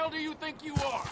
hell do you think you are?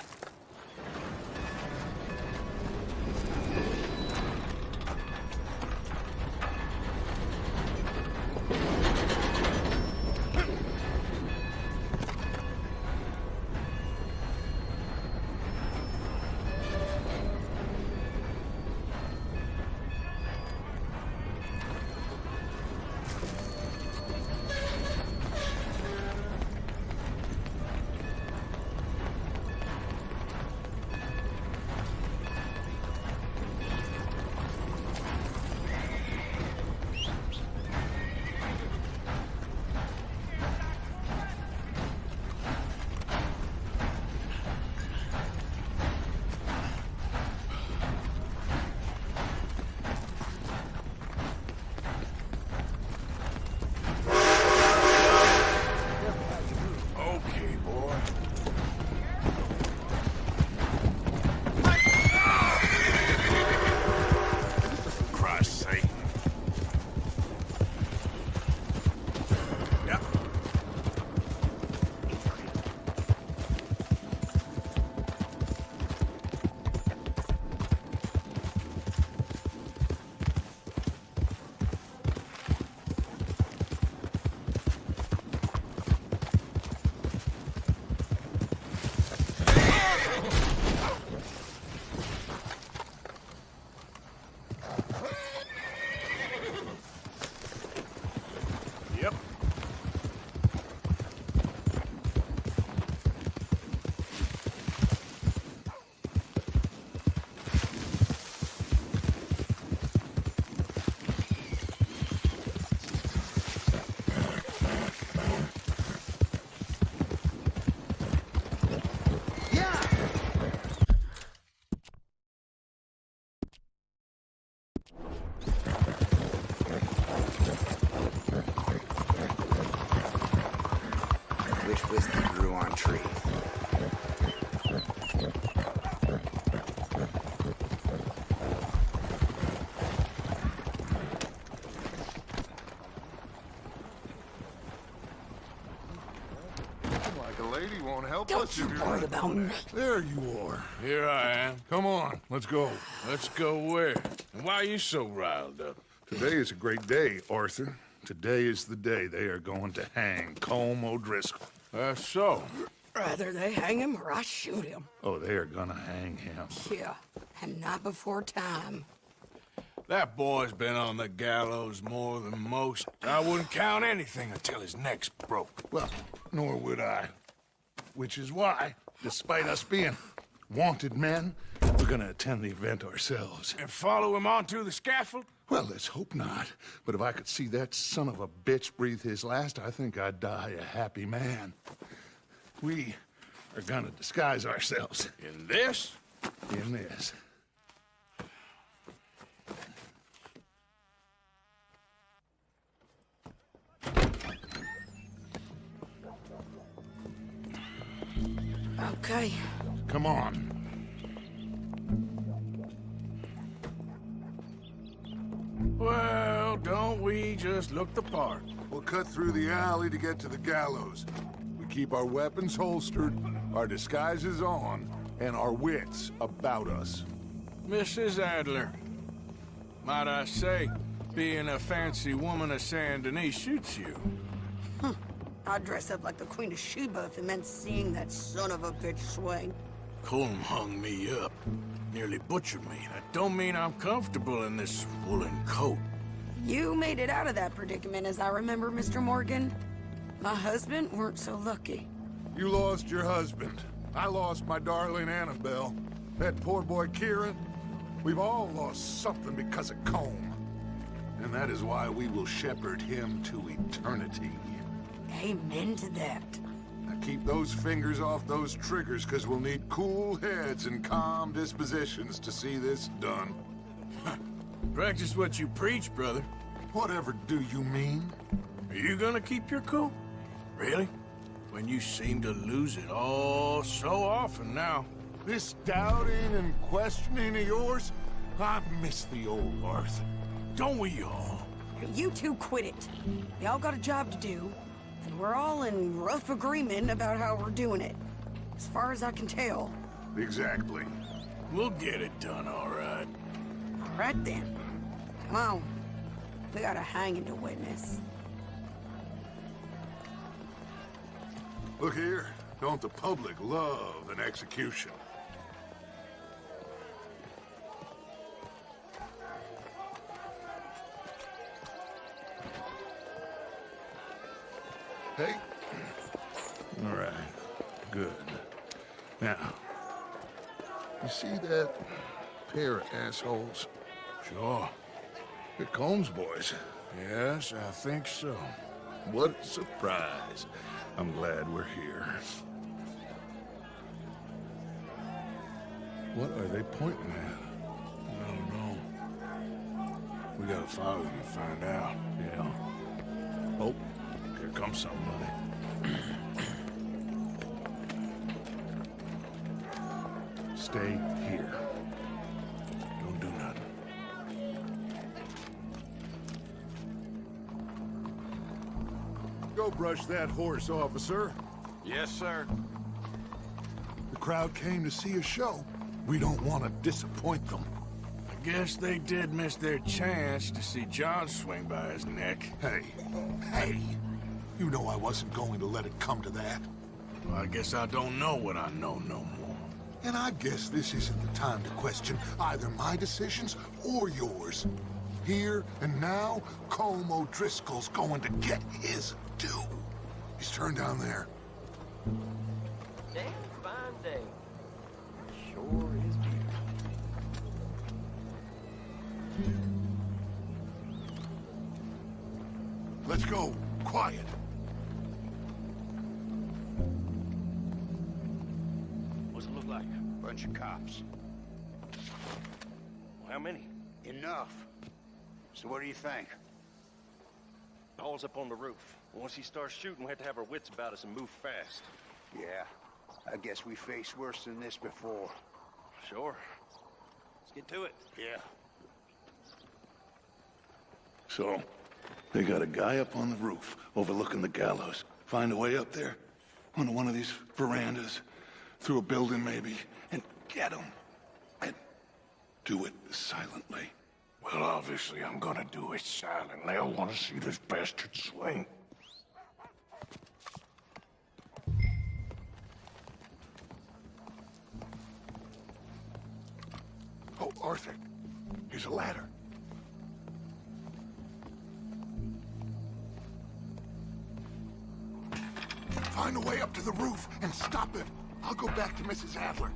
Wish whiskey grew on trees. Like a lady won't help Don't us. you worry about me. There you are. Here I am. Come on, let's go. Let's go where? And why are you so riled up? Today is a great day, Arthur. Today is the day they are going to hang Colm O'Driscoll. That's so. Rather they hang him or I shoot him. Oh, they are gonna hang him. Yeah, and not before time. That boy's been on the gallows more than most. I wouldn't count anything until his neck's broke. Well, nor would I. Which is why, despite us being wanted men, we're gonna attend the event ourselves. And follow him onto the scaffold? Well, let's hope not. But if I could see that son of a bitch breathe his last, I think I'd die a happy man. We are gonna disguise ourselves In this? in this. Okay. Come on. Well, don't we just look the part? We'll cut through the alley to get to the gallows. We keep our weapons holstered, our disguises on, and our wits about us. Mrs. Adler, might I say, being a fancy woman of Saint Denis shoots you. I'd dress up like the Queen of Sheba if it meant seeing that son of a bitch swing. Colm hung me up, nearly butchered me. That don't mean I'm comfortable in this woolen coat. You made it out of that predicament, as I remember, Mr. Morgan. My husband weren't so lucky. You lost your husband. I lost my darling Annabelle. That poor boy Kieran. We've all lost something because of Colm. And that is why we will shepherd him to eternity. Amen to that. Now keep those fingers off those triggers, because we'll need cool heads and calm dispositions to see this done. Practice what you preach, brother. Whatever do you mean? Are you gonna keep your cool? Really? When you seem to lose it all so often now. This doubting and questioning of yours? I miss the old Arthur. Don't we all? You two quit it. We all got a job to do, and we're all in rough agreement about how we're doing it. as far as I can tell. Exactly. We'll get it done, all right. All right then. Come on. We got a hanging to witness. Look here. Don't the public love an execution? Hey. All right. Good. Now, you see that pair of assholes? Sure. The Combs boys. Yes, I think so. What a surprise. I'm glad we're here. What are they pointing at? I don't know. We gotta follow them and find out. Yeah. Oh, here comes somebody. Stay here. Don't do nothing. Go brush that horse, officer. Yes, sir. The crowd came to see a show. We don't want to disappoint them. I guess they did miss their chance to see John swing by his neck. Hey, you know I wasn't going to let it come to that. Well, I guess I don't know what I know no more. And I guess this isn't the time to question either my decisions or yours. Here and now, Colm O'Driscoll's going to get his due. He's turned down there. Damn fine day. Sure is beautiful. Let's go. Quiet. What's it look like? Bunch of cops. Well, how many? Enough. So what do you think? Paul's up on the roof. Once he starts shooting, we have to have our wits about us and move fast. Yeah, I guess we faced worse than this before. Sure. Let's get to it. Yeah. So, they got a guy up on the roof overlooking the gallows. Find a way up there, onto one of these verandas, through a building maybe, and get him. And do it silently. Well, obviously I'm gonna do it silently. I want to see this bastard swing. Oh, Arthur, here's a ladder. Find a way up to the roof and stop it. I'll go back to Mrs. Adler.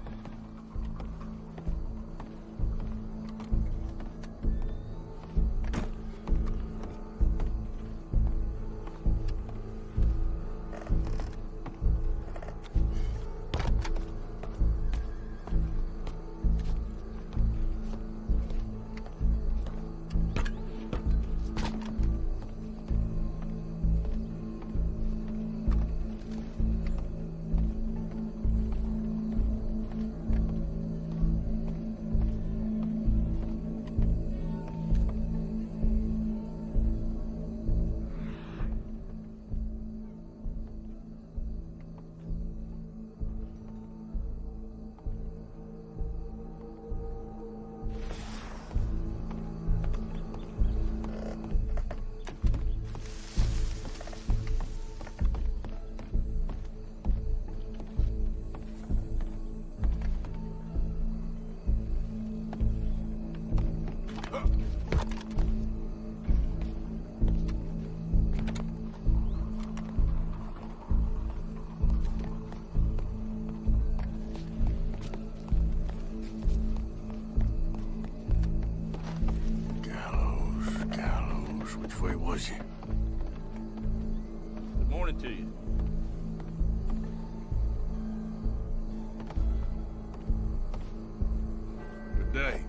Which way was he? Good morning to you. Good day.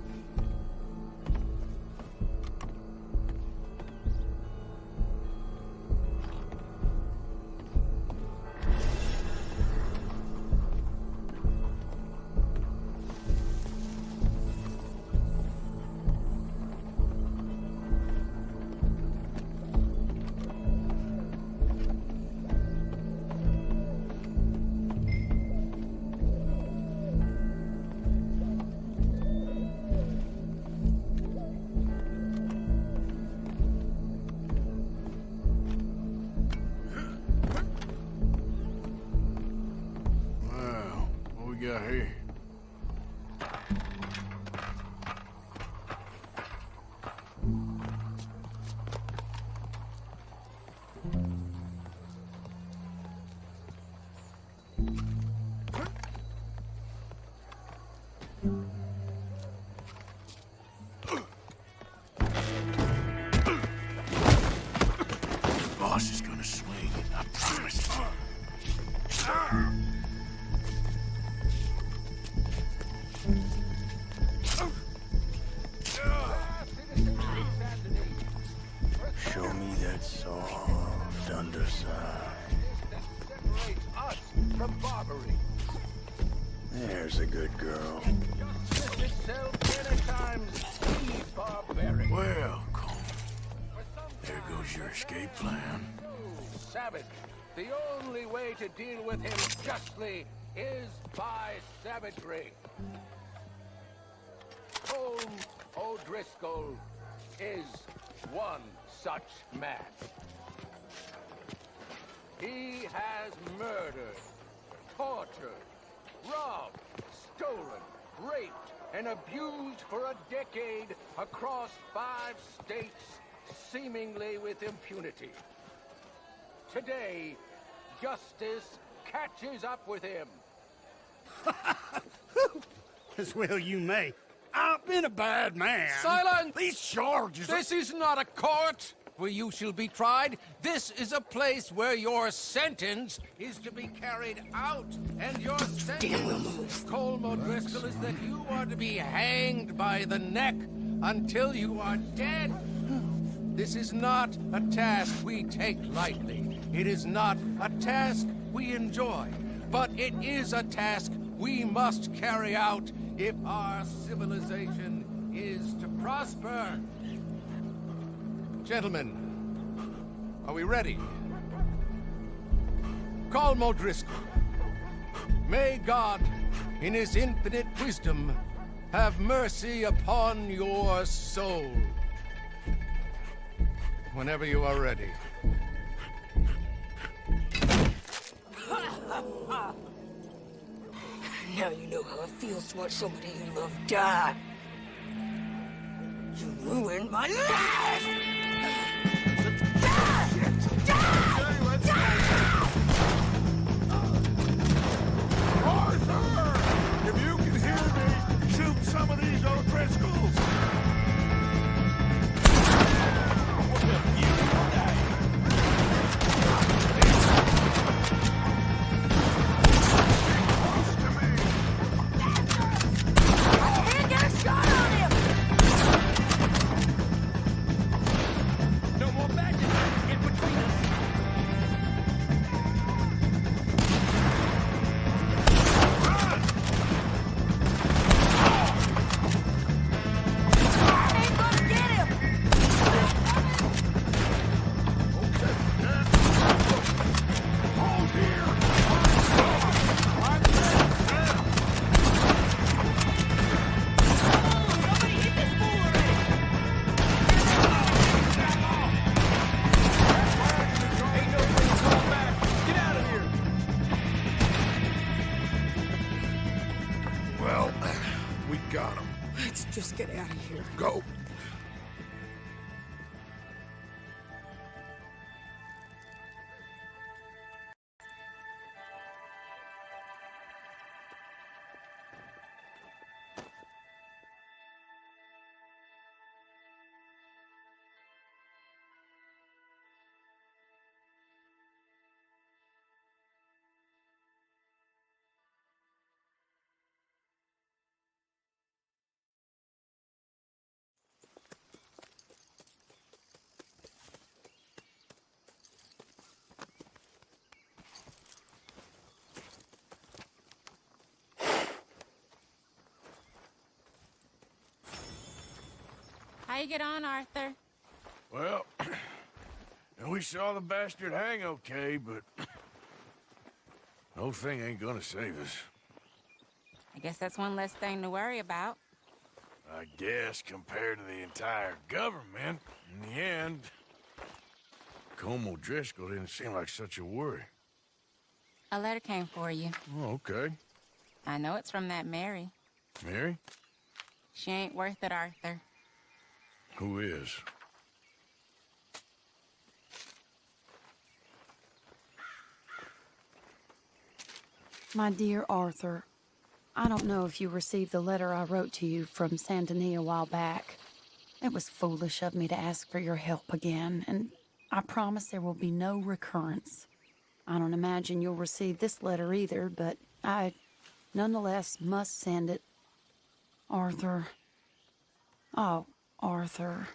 That's a good girl. Justice itself many times be barbaric. Well, Cole, there goes your escape plan. Savage. The only way to deal with him justly is by savagery. Colm O'Driscoll is one such man. He has murdered, tortured, robbed, stolen, raped, and abused for a decade across 5 states, seemingly with impunity. Today, justice catches up with him. As well you may. I've been a bad man. Silence! These charges... This is not a court where you shall be tried. This is a place where your sentence is to be carried out. And your sentence, Colm O'Driscoll, is that you are to be hanged by the neck until you are dead. This is not a task we take lightly. It is not a task we enjoy. But it is a task we must carry out if our civilization is to prosper. Gentlemen, are we ready? Colm O'Driscoll, may God, in his infinite wisdom, have mercy upon your soul. Whenever you are ready. Now you know how it feels to watch somebody you love die. You ruined my life! Arthur! If you can hear me, shoot some of these O'Driscolls! Just get out of here. Go. How you get on, Arthur? Well, we saw the bastard hang okay, but the whole thing ain't gonna save us. I guess that's one less thing to worry about. I guess compared to the entire government, in the end, Colm O'Driscoll didn't seem like such a worry. A letter came for you. Oh, okay. I know it's from that Mary. Mary? She ain't worth it, Arthur. Who is? My dear Arthur, I don't know if you received the letter I wrote to you from Saint Denis a while back. It was foolish of me to ask for your help again, and I promise there will be no recurrence. I don't imagine you'll receive this letter either, but I nonetheless must send it. Arthur. Oh, Arthur.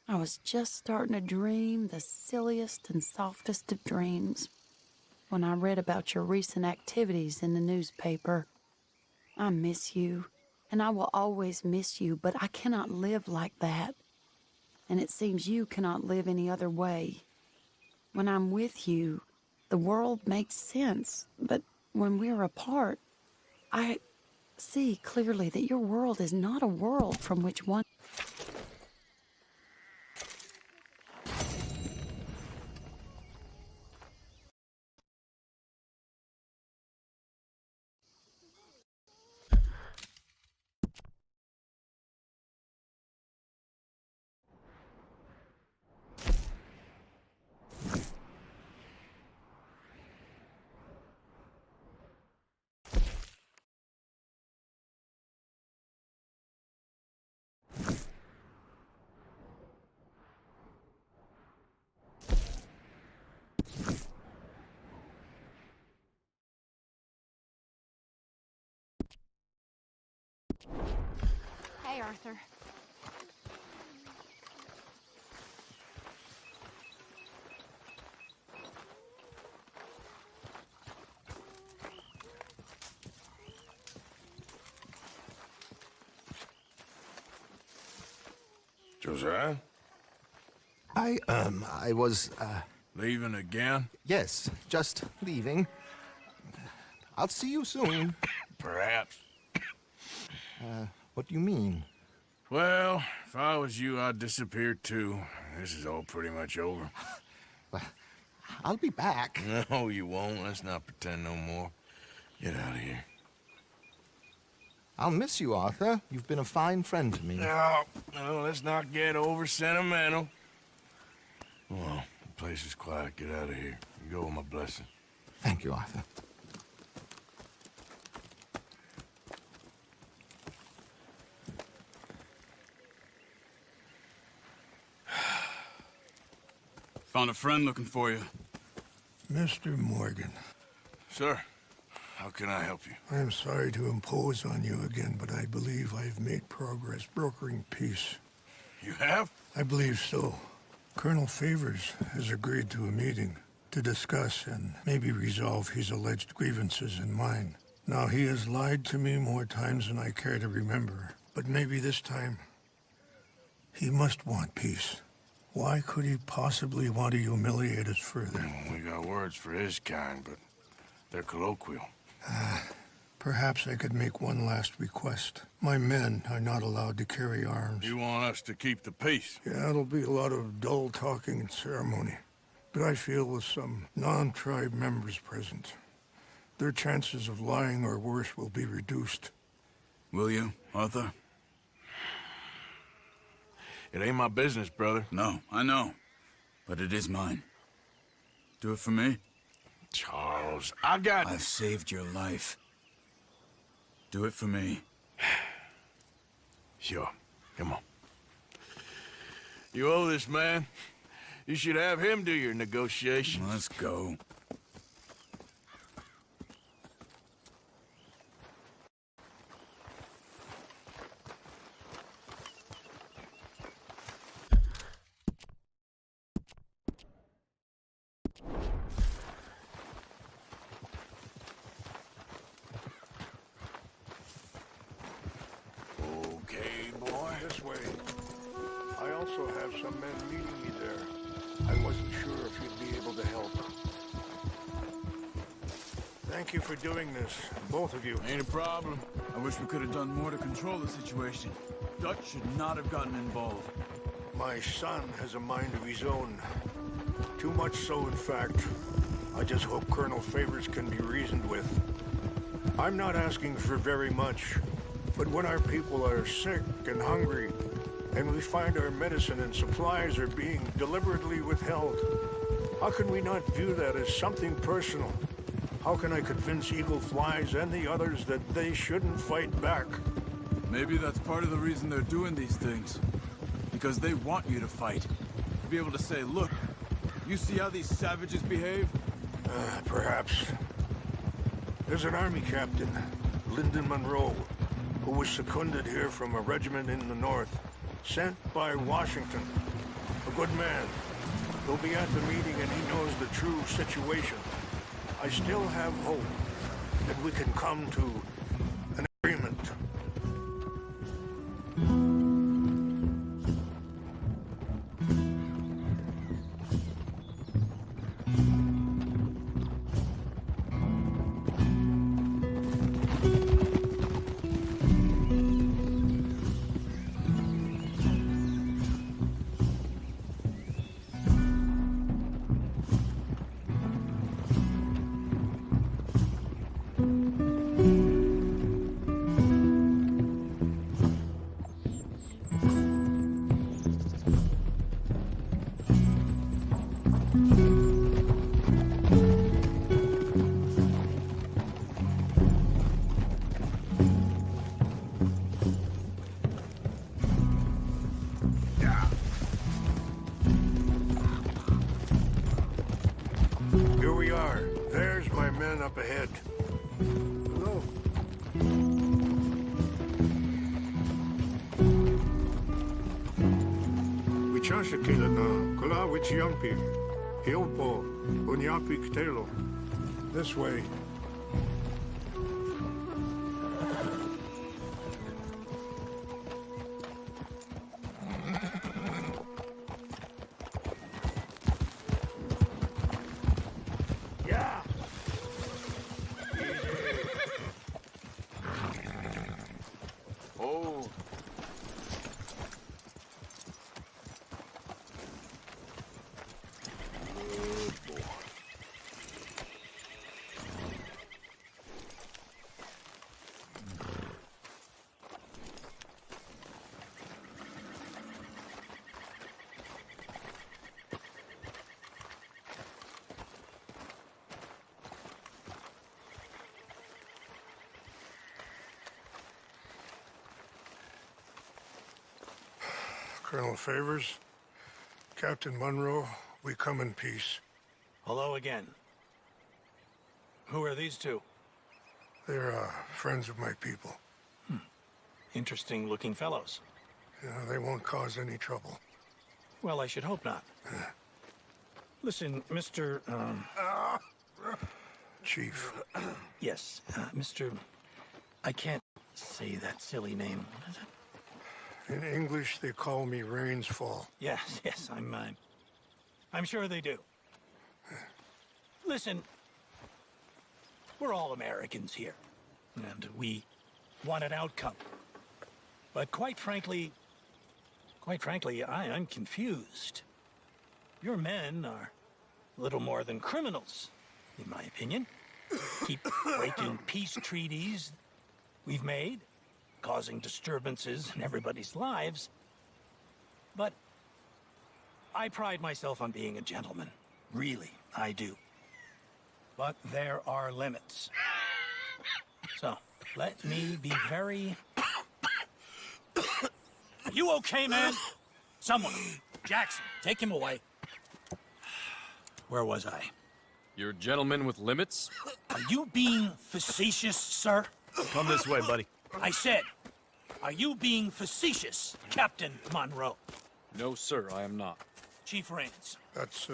I was just starting to dream the silliest and softest of dreams when I read about your recent activities in the newspaper. I miss you, and I will always miss you, but I cannot live like that. And it seems you cannot live any other way. When I'm with you, the world makes sense, but when we're apart, I see clearly that your world is not a world from which one... Hey, Arthur. Josiah? I was, Leaving again? yes, just leaving. I'll see you soon. Perhaps. What do you mean? Well, if I was you, I'd disappear too. This is all pretty much over. Well, I'll be back. No, you won't. Let's not pretend no more. Get out of here. I'll miss you, Arthur. You've been a fine friend to me. No, let's not get over sentimental. Well, the place is quiet. Get out of here. You go with my blessing. Thank you, Arthur. Found a friend looking for you. Mr. Morgan, Sir, how can I help you? I am sorry to impose on you again, but I believe I've made progress brokering peace. You have? I believe so. Colonel Favors has agreed to a meeting to discuss and maybe resolve his alleged grievances and mine. Now, he has lied to me more times than I care to remember, but maybe this time he must want peace. Why could he possibly want to humiliate us further? We got words for his kind, but they're colloquial. Perhaps I could make one last request. My men are not allowed to carry arms. You want us to keep the peace? Yeah, it'll be a lot of dull talking and ceremony. But I feel with some non-tribe members present, their chances of lying or worse will be reduced. Will you, Arthur? It ain't my business, brother. No, I know. But it is mine. Do it for me? Charles, I've saved your life. Do it for me. Sure. Come on. You owe this man. You should have him do your negotiations. Let's go. Okay, boy. This way. I also have some men meeting me there. I wasn't sure if you'd be able to help. Thank you for doing this, both of you. Ain't a problem. I wish we could have done more to control the situation. Dutch should not have gotten involved. My son has a mind of his own. Too much so, in fact. I just hope Colonel Favors can be reasoned with. I'm not asking for very much, but when our people are sick and hungry, and we find our medicine and supplies are being deliberately withheld, how can we not view that as something personal? How can I convince Eagle Flies and the others that they shouldn't fight back? Maybe that's part of the reason they're doing these things. Because they want you to fight. To be able to say, look, you see how these savages behave? Perhaps. There's an army captain, Lyndon Monroe, who was seconded here from a regiment in the north, sent by Washington. A good man. He'll be at the meeting and he knows the true situation. I still have hope that we can come to an agreement. are. There's my men up ahead. Hello. Wichasha kila na kula wichiampi. Hilpo unyapi ktelo. This way. Colonel Favors, Captain Monroe, we come in peace. Hello again. Who are these two? They're friends of my people. Interesting looking fellows. Yeah, they won't cause any trouble. Well, I should hope not. Listen, Mr. Chief. Yes, Mr. I can't say that silly name. What is it? In English, they call me Rains Fall. Yes, I'm sure they do. Listen, we're all Americans here, and we want an outcome. But quite frankly, I'm confused. Your men are little more than criminals, in my opinion. Keep breaking peace treaties we've made, causing disturbances in everybody's lives. But I pride myself on being a gentleman. Really, I do. But there are limits. So, let me be very... Are you okay, man? Someone. Jackson, take him away. Where was I? You're a gentleman with limits? Are you being facetious, sir? Come this way, buddy. I said, are you being facetious, Captain Monroe? No, sir, I am not. Chief Rains. That's,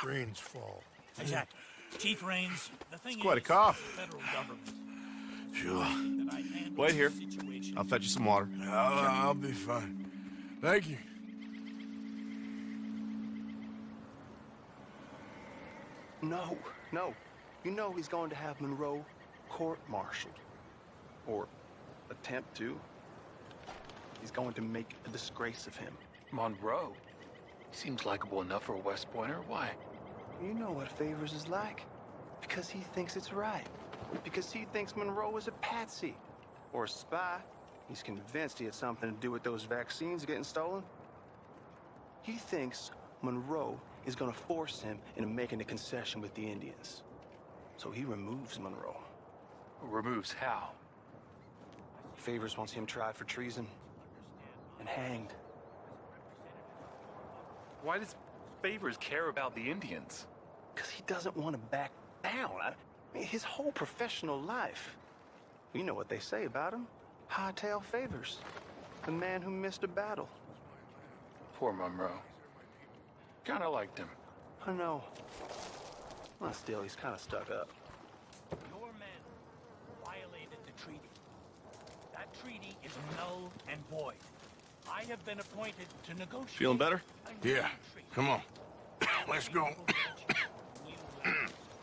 Rains Fall. Exactly. Chief Rains, the thing It's quite a is, cough. the federal government. Sure. That I handle Wait here. the situation. I'll fetch you some water. I'll be fine. Thank you. No. You know he's going to have Monroe court-martialed. Or attempt to. He's going to make a disgrace of him. Monroe? He seems likable enough for a West Pointer. Why? You know what Favors is like. Because he thinks it's right. Because he thinks Monroe is a patsy. Or a spy. He's convinced he had something to do with those vaccines getting stolen. He thinks Monroe is gonna force him into making a concession with the Indians. So he removes Monroe. Removes how? Favors wants him tried for treason and hanged. Why does Favors care about the Indians? Because he doesn't want to back down. I mean, his whole professional life. You know what they say about him. Hightail Favors. The man who missed a battle. Poor Monroe. Kinda liked him. I know. Well, still, he's kind of stuck up. Your men violated the treaty. That treaty is null and void. I have been appointed to negotiate. Feeling better? Yeah. Come on. Let's go.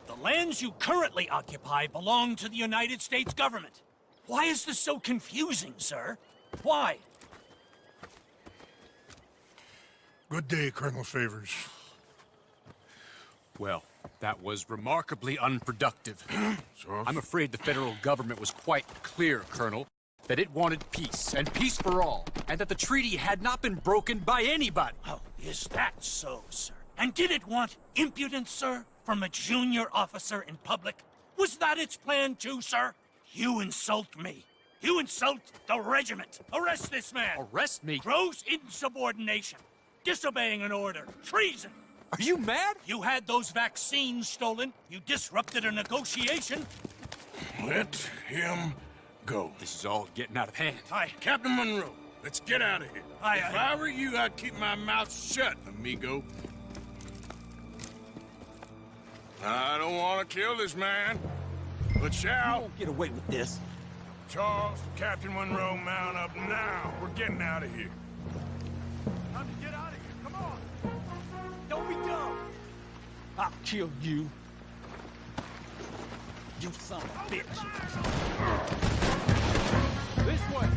The lands you currently occupy belong to the United States government. Why is this so confusing, sir? Why? Good day, Colonel Favors. Well, that was remarkably unproductive. So, I'm afraid the federal government was quite clear, Colonel, that it wanted peace, and peace for all, and that the treaty had not been broken by anybody. Oh, is that so, sir? And did it want impudence, sir, from a junior officer in public? Was that its plan too, sir? You insult me. You insult the regiment. Arrest this man. Arrest me? Gross insubordination. Disobeying an order. Treason. Are you mad? You had those vaccines stolen. You disrupted a negotiation. Let him go. This is all getting out of hand. Hi, Captain Monroe. Let's get out of here. If I were you, I'd keep my mouth shut, amigo. I don't want to kill this man, but shall. You won't get away with this. Charles, Captain Monroe, mount up now. We're getting out of here. Time to get out of here. Come on. Don't be dumb. I'll kill you. You son of a bitch. This way.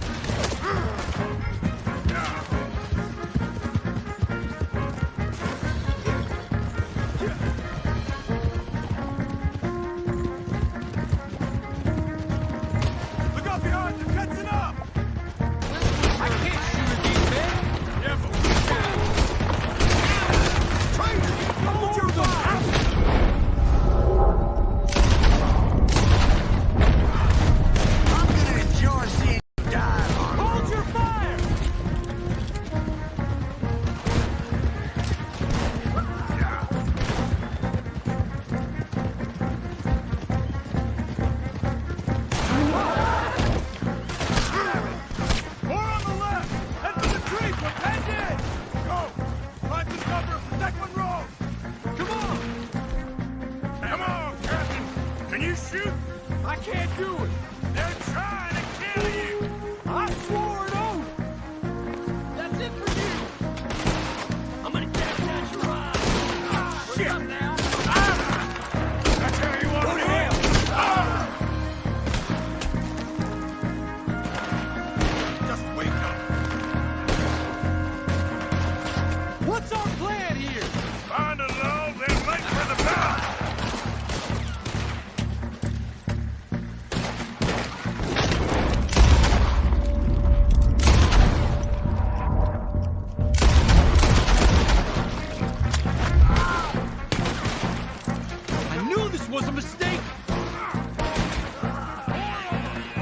Look out behind you. Catching up. I can't shoot these men. Yeah, but Hold your fire. I'm gonna enjoy seeing you die, Mark. Hold your fire. More on the left. Head for the creek. We're penned in. Go. Find the cover and protect Monroe. Come on. come on, Captain. Can you shoot? I can't do it. They're trying to kill you. I swore an oath. That's it for you. I'm gonna catch out your eyes. What's up now? That's how you want Go to to him. Just wake up. What's our plan here? Find a low, then make for the bow. I knew this was a mistake.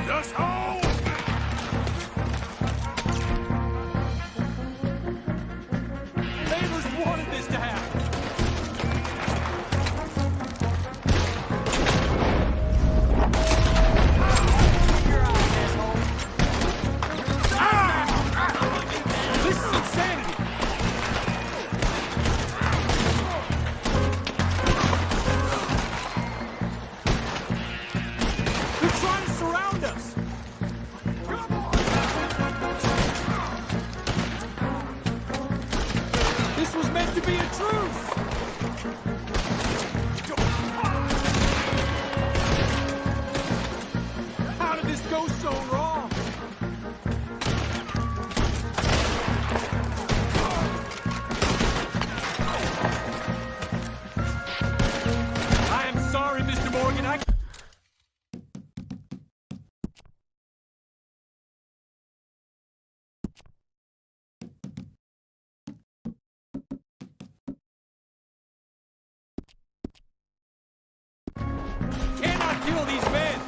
Just hold. Neighbors wanted this to happen. This is insanity. They're trying to surround us. This was meant to be a truce. How did this go so wrong? I am sorry, Mr. Morgan. I cannot kill these men.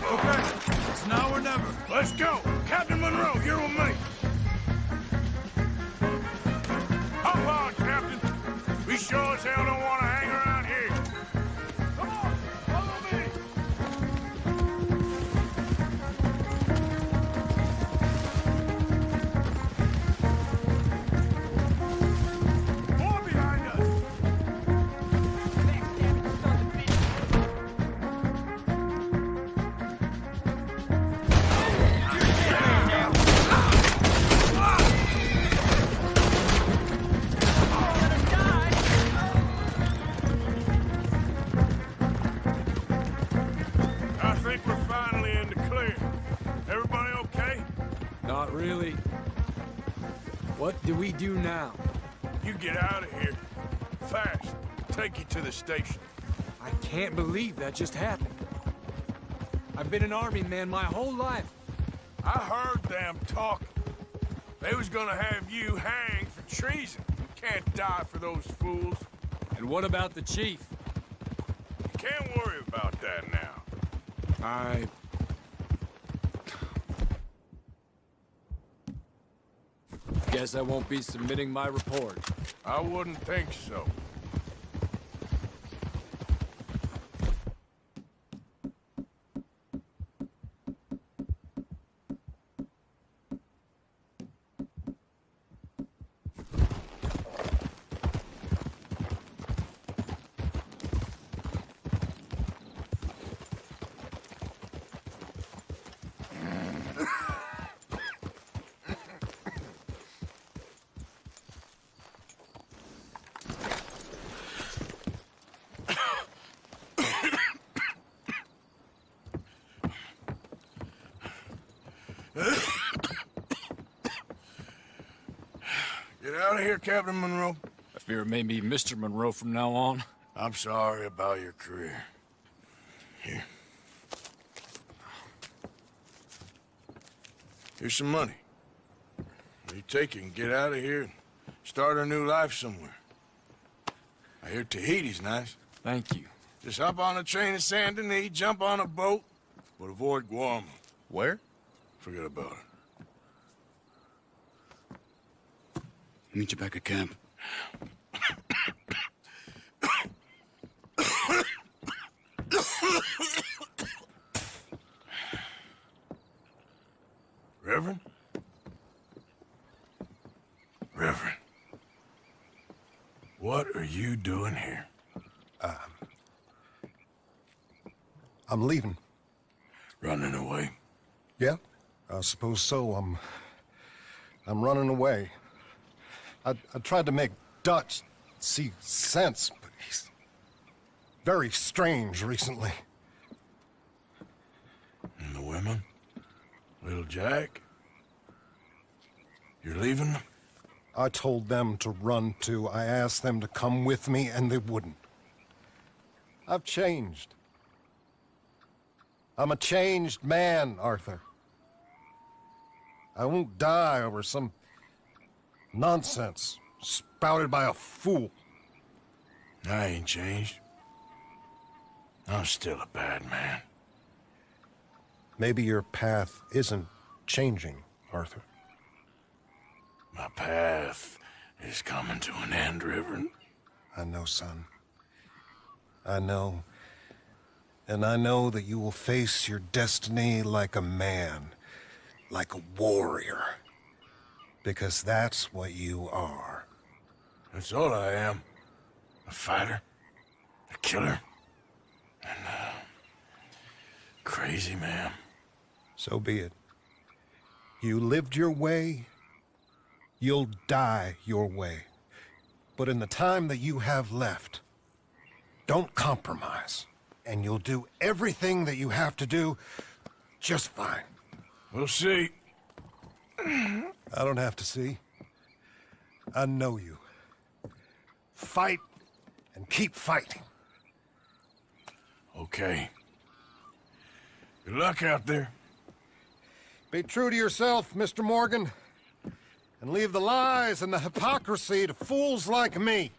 Okay, it's now or never. Let's go. Captain Monroe, you're with me. Hop on, Captain. We sure as hell don't want to hang around here. Come on, follow me. More behind us. I think we're finally in the clear. Everybody okay? Not really. What do we do now? You get out of here. Fast. Take you to the station. I can't believe that just happened. I've been an army man my whole life. I heard them talking. They was gonna have you hanged for treason. You can't die for those fools. And what about the chief? Can't worry about that now. Guess I won't be submitting my report. I wouldn't think so. Get out of here, Captain Monroe. I fear it may be Mr. Monroe from now on. I'm sorry about your career. Here. Here's some money. You take it and get out of here and start a new life somewhere. I hear Tahiti's nice. Thank you. Just hop on a train to Saint Denis, jump on a boat, but avoid Guam. Where? Forget about it. Meet you back at camp. Reverend? Reverend. What are you doing here? I'm leaving. Running away? Yeah, I suppose so. I'm running away. I tried to make Dutch see sense, but he's very strange recently. And the women? Little Jack? You're leaving them? I told them to run too. I asked them to come with me, and they wouldn't. I've changed. I'm a changed man, Arthur. I won't die over some nonsense spouted by a fool. I ain't changed. I'm still a bad man. Maybe your path isn't changing, Arthur. My path is coming to an end, Reverend. I know, son. I know. And I know that you will face your destiny like a man, like a warrior. Because that's what you are. That's all I am. A fighter, a killer, and a crazy man. So be it. You lived your way, you'll die your way. But in the time that you have left, don't compromise. And you'll do everything that you have to do just fine. We'll see. I don't have to see. I know you. Fight and keep fighting. Okay. Good luck out there. Be true to yourself, Mr. Morgan. And leave the lies and the hypocrisy to fools like me.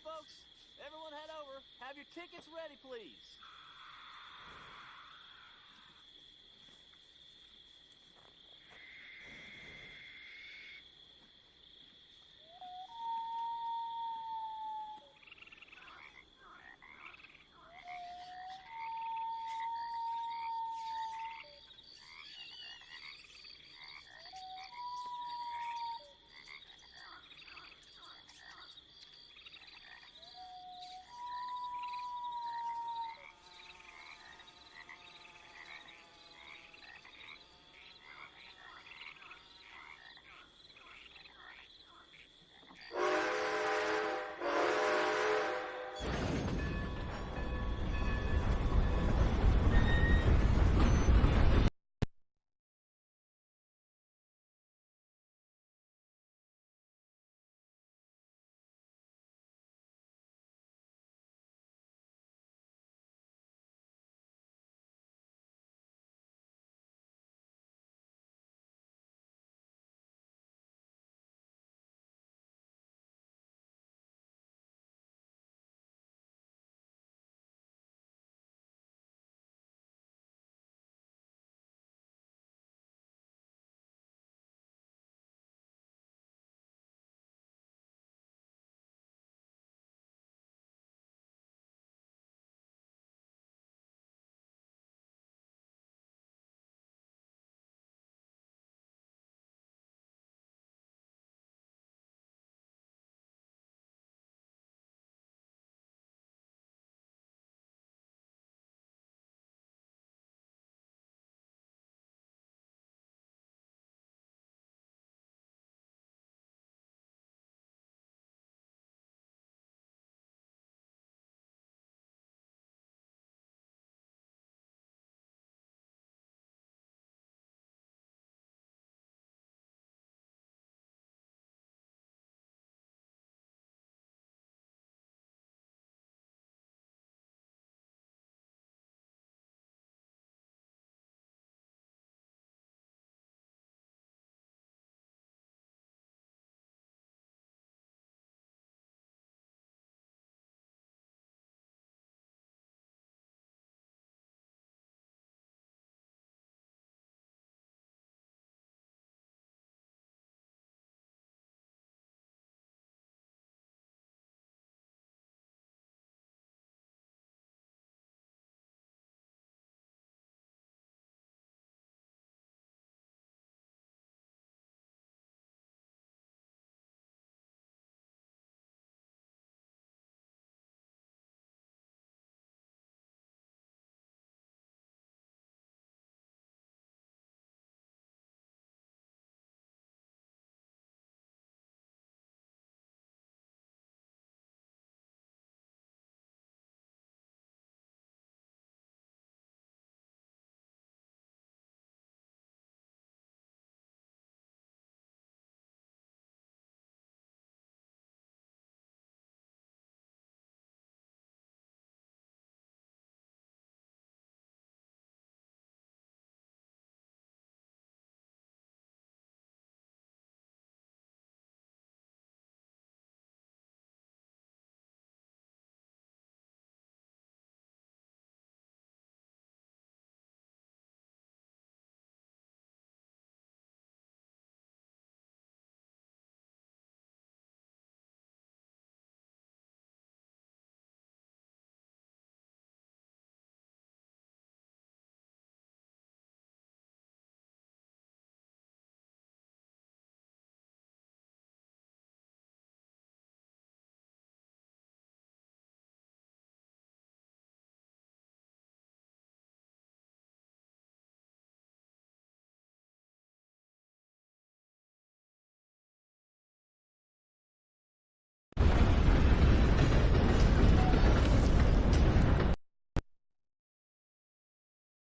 folks. Everyone head over. Have your tickets ready, please.